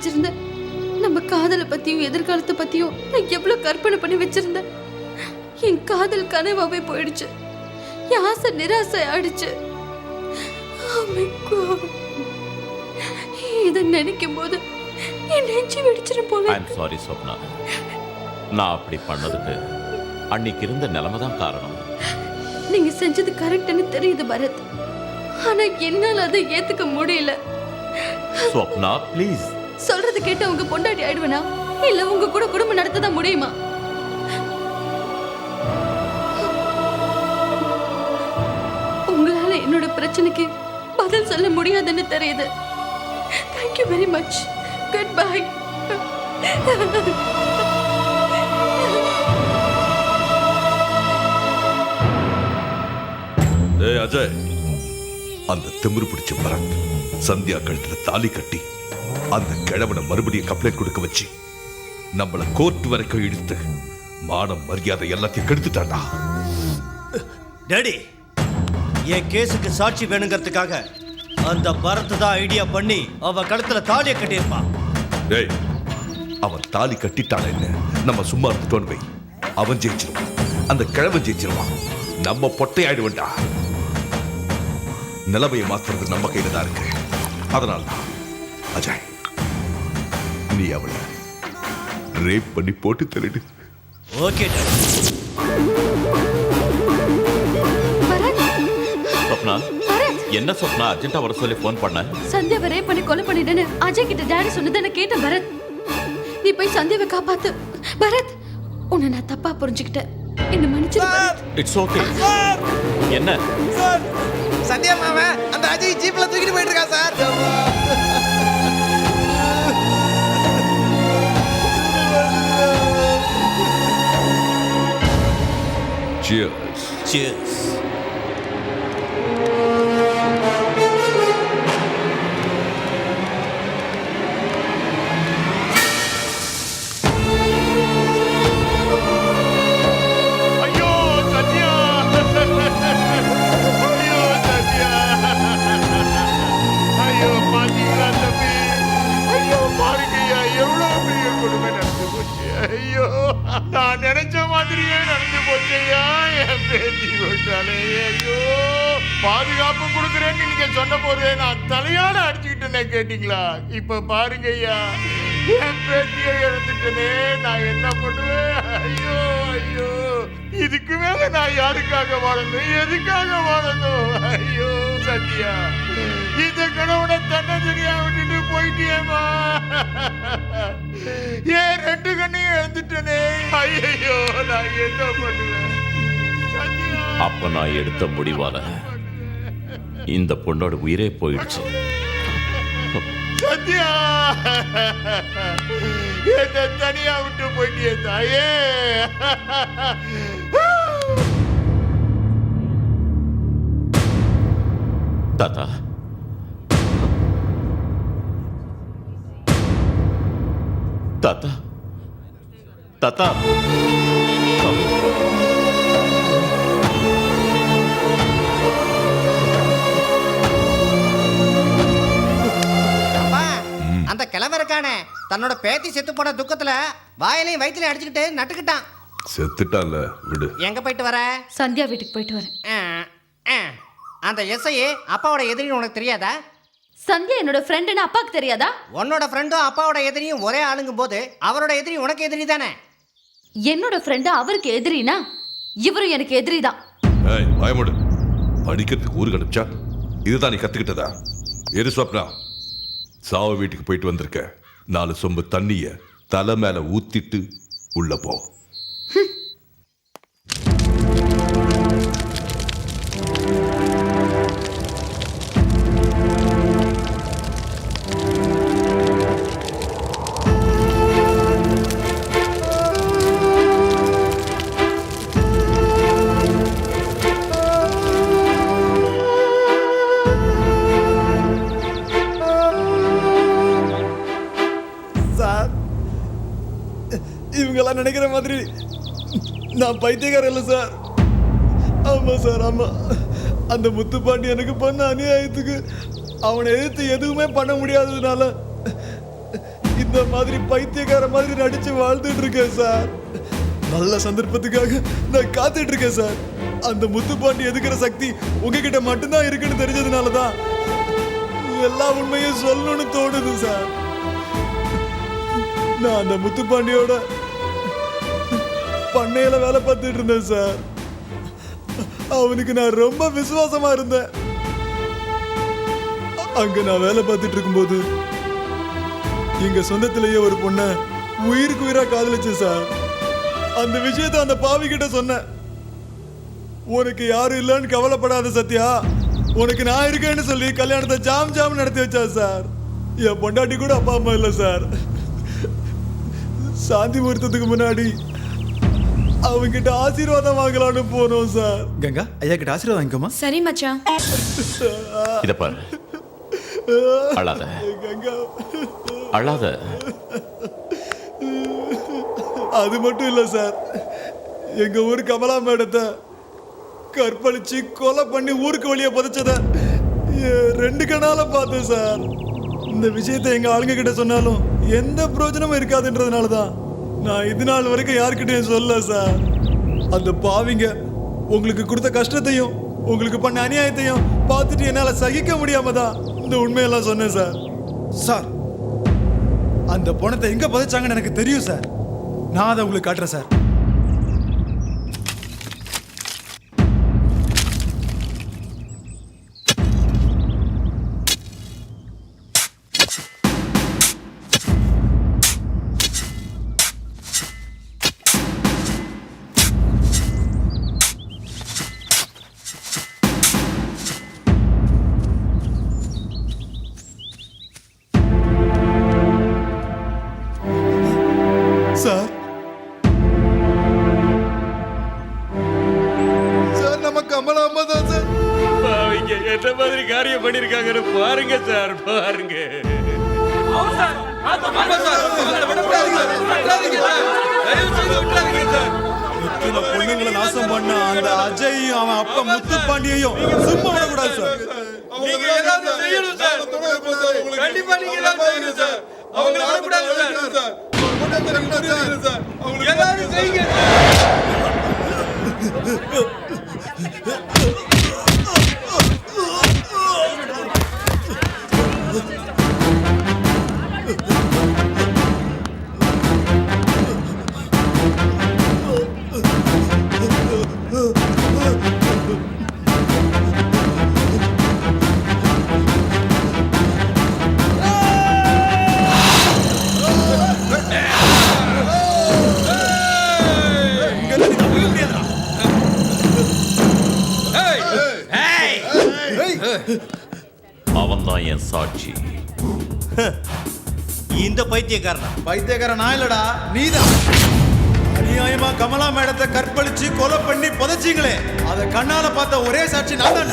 வச்சிருந்தேன். நம்ம காதலை பத்தியும் எதிர்காலத்தை பத்தியும் நான் எவ்வளவு கற்பனை பண்ணி வச்சிருந்தேன். என் காதல் கனவாவே போயிடுச்சு. என் ஆசை நிராசை ஆயிடுச்சு. இதை நினைக்கும் போது என் நெஞ்சு வெடிச்சிடும் போல. ஐ அம் சாரி சொப்னா. நான் அப்படி பண்ணதுக்கு அன்னைக்கு இருந்த நிலைமை தான் காரணம். நீங்க செஞ்சது கரெக்ட்னு தெரியுது பரத். ஆனா என்னால அதை ஏத்துக்க முடியல. சொப்னா ப்ளீஸ். சொல்றது கேட்டு உங்க பொண்டாட்டி ஆயிடுவேனா இல்ல உங்க கூட குடும்பம் நடத்ததான் முடியுமா? உங்களால என்னோட பிரச்சனைக்கு பதில் சொல்ல முடியாதுன்னு தெரியுது. Thank you very much. Goodbye. ஏய் அஜய், அந்த திமிரு பிடிச்ச பரத் சந்தியா கழுத்துல தாலி கட்டி அந்த கிழவனை மறுபடியும் கம்ப்ளைண்ட் கொடுக்க வச்சு நம்மள கோர்ட் வரைக்கும் இழுத்து மானம் மரியாதை எல்லாத்தையும் கெடுத்துட்டாண்டா. டேடி, என் கேஸுக்கு சாட்சி வேணுங்கிறதுக்காக அந்த பரத் தான் ஐடியா பண்ணி அவன் கழுத்துல தாலியை கட்டியிருப்பான். டேய், அவன் தாலி கட்டிட்டான என்ன நம்ம சும்மா இருந்துட்டோன்னு வை, அவன் ஜெயிச்சிருவான், அந்த கிழவன் ஜெயிச்சிருவான், நம்ம பொட்டை ஆயிடுவேண்டா. நிலைமையை மாத்துறது நம்ம கையில தான் இருக்கு. அதனால்தான் அஜய், நீ அவளை ரேப் பண்ணி போட்டு தள்ளிடு. Okay daddy. சொப்னா, என்ன சொப்னா அர்ஜென்ட்டா வர சொல்லி ஃபோன் பண்ண? சந்தியாவை ரேப் பண்ணி கொலை பண்ணிட்டேன்னு அஜய் கிட்ட டாடி சொன்னதை நான் கேட்டேன் பரத். நீ போய் சந்தியாவை காப்பாத்து பரத். உன்னை நான் தப்பா புரிஞ்சுக்கிட்டேன், என்ன மன்னிச்சிரு பரத். It's okay. என்ன சார், சந்தியா மாமன் அந்த அஜய் ஜீப்ல தூக்கிட்டு போயிட்டு இருக்கா சார். Cheers. Cheers. நான் நினைச்ச மாதிரியே நடந்து போச்சையா. என் பேத்தி விட்டாலே. ஐயோ, பாதுகாப்பு கொடுக்குறேன்னு நீங்க சொன்ன போதே நான் தலையால அடிச்சுக்கிட்டேனே, கேட்டீங்களா? இப்ப பாருங்க ஐயா, என் பேத்தியை இழந்துட்டேனே, நான் என்ன பண்ணுவேன்? ஐயோ ஐயோ, இதுக்கு மேல நான் யாருக்காக வாழணும், எதுக்காக வாழணும்? ஐயோ சத்யா, இந்த கணவனை தன்னந்தனியா விட்டுட்டு போயிட்டியேமா. ஏன் ரெண்டு கண்ணையும் எழுந்துட்டனே. ஐயோ, நான் என்ன பண்ணுவேன்? அப்ப நான் எடுத்த முடிவால இந்த பொண்ணோட உயிரே போயிடுச்சு. சத்யா, என்ன தனியா விட்டு போயிட்டியே தாயே. தாத்தா, தாத்தா, தாத்தா, அந்த கிழமை இருக்கானே தன்னோட பேத்தி செத்து போன துக்கத்துல வாயிலையும் வயிற்றுலையும் அடிச்சுக்கிட்டு நட்டுக்கிட்டான். செத்துட்டான்ல, விடு. எங்க போயிட்டு வர? சந்தியா வீட்டுக்கு போயிட்டு வரேன். அந்த எஸ்ஐ அப்பாவோட எதிரின்னு உனக்கு தெரியாதா? சந்தியா என்னோட ஃப்ரெண்டுன்னு அப்பாவுக்கு தெரியாதா? உன்னோட ஃப்ரெண்டும் அப்பாவோட எதிரியும் ஒரே ஆளுங்கும் போது அவரோட எதிரி உனக்கு எதிரி தானே. என்னோட ஃப்ரெண்டு அவருக்கு எதிரினா இவரும் எனக்கு எதிரி தான். ஏய், பயமுடு. படிக்கிறதுக்கு ஊருக்கு அனுப்பிச்சா இதுதான் நீ கத்துக்கிட்டதா? எது சொப்னா, சாவு வீட்டுக்கு போயிட்டு வந்திருக்க, 4 சொம்பு தண்ணிய தலை மேல ஊத்திட்டு உள்ள போ. இவங்கெல்லாம் நினைக்கிற மாதிரி நான் பைத்தியக்காரன் இல்லை சார். ஆமா சார், ஆமா. அந்த முத்துப்பாண்டி எனக்கு பண்ண அநியாயத்துக்கு அவனை எதிர்த்து எதுவுமே பண்ண முடியாததுனால இந்த மாதிரி பைத்தியக்கார மாதிரி நடிச்சு வாழ்ந்துட்டு இருக்கேன் சார். நல்ல சந்தர்ப்பத்துக்காக நான் காத்துட்டு இருக்கேன் சார். அந்த முத்துப்பாண்டி எதுக்குற சக்தி உங்ககிட்ட மட்டும்தான் இருக்குன்னு தெரிஞ்சதுனாலதான் எல்லா உண்மையும் சொல்லணும்னு தோணுது சார். நான் அந்த முத்துப்பாண்டியோட பண்ணையில வேலை பார்த்துட்டு இருந்தேன் சார். அவனுக்கு நான் ரொம்ப விசுவாசமா இருந்தேன். அங்க நான் வேலை பார்த்துட்டு இருக்கும்போது எங்க சொந்தத்திலேயே ஒரு பொண்ணை உயிருக்கு உயிரா காதலிச்சேன் சார். அந்த விஷயத்தை அந்த பாவி கிட்ட சொன்னேன். உனக்கு யாரும் இல்லைன்னு கவலைப்படாத சத்யா, உனக்கு நான் இருக்கேன்னு சொல்லி கல்யாணத்தை ஜாம் ஜாம் நடத்தி வச்சா சார். என் பொண்டாட்டி கூட அப்பா அம்மா இல்லை சார். சாந்தி முகூர்த்தத்துக்கு முன்னாடி அவங்கிட்ட ஆசீர்வாதம் வாங்கலாம்னு போனோம் சார். கங்கா ஐயா கிட்ட ஆசீர்வாதம் வாங்கிக்கோமா. சரி மச்சான். இத பாரு, அழாத கங்கா, அழாத. அது மட்டும் இல்ல சார், எங்க ஊர் கமலா மேடத்தை கற்பழிச்சு கொலை பண்ணி ஊருக்கு வெளியே புதைச்சத 2 கண்ணால பார்த்தேன் சார். இந்த விஷயத்தை எங்க ஆளுங்க கிட்ட சொன்னாலும் எந்த பிரயோஜனமும் இருக்காதுன்றதுனாலதான் நான் இது நாள் வரைக்கும் யாருக்கிட்டையும் சொல்ல சார். அந்த பாவிங்க உங்களுக்கு கொடுத்த கஷ்டத்தையும் உங்களுக்கு பண்ண அநியாயத்தையும் பார்த்துட்டு என்னால சகிக்க முடியாம தான் இந்த உண்மையெல்லாம் சொன்னேன் சார். சார் அந்த பணத்தை எங்க புதைச்சாங்கன்னு எனக்கு தெரியும் சார். நான் அதை உங்களுக்கு காட்டுறேன் சார். சார், சார் நம்ம கமலா அம்மா தான் சார். பாவிங்க என்ன மாதிரி காரியம் பண்ணிருக்காங்கன்னு பாருங்க சார், பாருங்க. எத்தனை பொண்ணுங்களை நாசம் பண்ண அந்த அஜயும் அவன் அப்பா முத்துப்பாண்டியையும் சும்மா விடக்கூடாது சார். நீங்க ஏதாவது செய்யணும் சார். கண்டிப்பா நீங்க ஏதாவது செய்யணும் சார். அவங்களை விடக்கூடாது சார். ஏதாவது செய்யுங்க. அவன் தான் என் சாட்சி. இந்த பைத்தியக்காரனா? பைத்தியக்கார நான் இல்லடா, நீதான். அநியாயமா கமலா மேடத்தை கற்பழிச்சு கொலை பண்ணி புதைச்சிங்களே, அதை கண்ணால பார்த்த ஒரே சாட்சி நான் தான்.